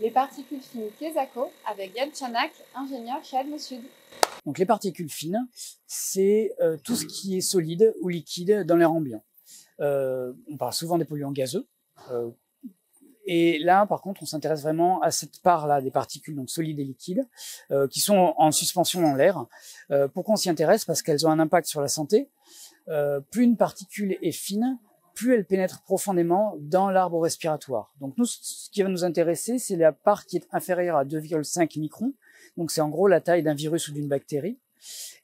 Les particules fines Quesaco avec Yann Chanak, ingénieur chez Atmosud. Donc les particules fines, c'est tout ce qui est solide ou liquide dans l'air ambiant. On parle souvent des polluants gazeux. Et là, par contre, on s'intéresse vraiment à cette part-là des particules donc solides et liquides qui sont en suspension dans l'air. Pourquoi on s'y intéresse? Parce qu'elles ont un impact sur la santé. Plus une particule est fine, plus elle pénètre profondément dans l'arbre respiratoire. Donc nous, ce qui va nous intéresser, c'est la part qui est inférieure à 2,5 microns. Donc c'est en gros la taille d'un virus ou d'une bactérie.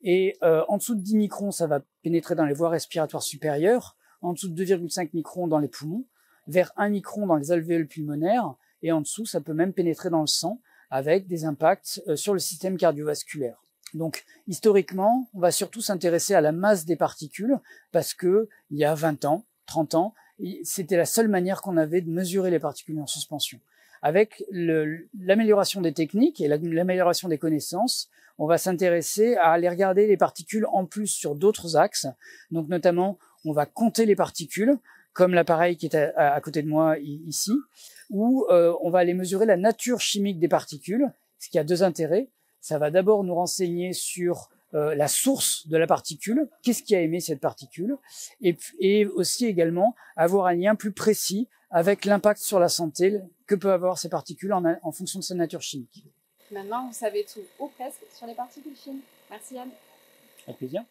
Et en dessous de 10 microns, ça va pénétrer dans les voies respiratoires supérieures. En dessous de 2,5 microns dans les poumons, vers 1 micron dans les alvéoles pulmonaires, et en dessous, ça peut même pénétrer dans le sang avec des impacts sur le système cardiovasculaire. Donc, historiquement, on va surtout s'intéresser à la masse des particules parce que il y a 20 ans, 30 ans, c'était la seule manière qu'on avait de mesurer les particules en suspension. Avec l'amélioration des techniques et l'amélioration des connaissances, on va s'intéresser à aller regarder les particules en plus sur d'autres axes. Donc, notamment, on va compter les particules, comme l'appareil qui est à côté de moi ici, où on va aller mesurer la nature chimique des particules, ce qui a deux intérêts. Ça va d'abord nous renseigner sur la source de la particule, qu'est-ce qui a émis cette particule, et aussi également avoir un lien plus précis avec l'impact sur la santé que peuvent avoir ces particules en fonction de sa nature chimique. Maintenant, vous savez tout, ou presque, sur les particules fines. Merci Yann. Avec plaisir.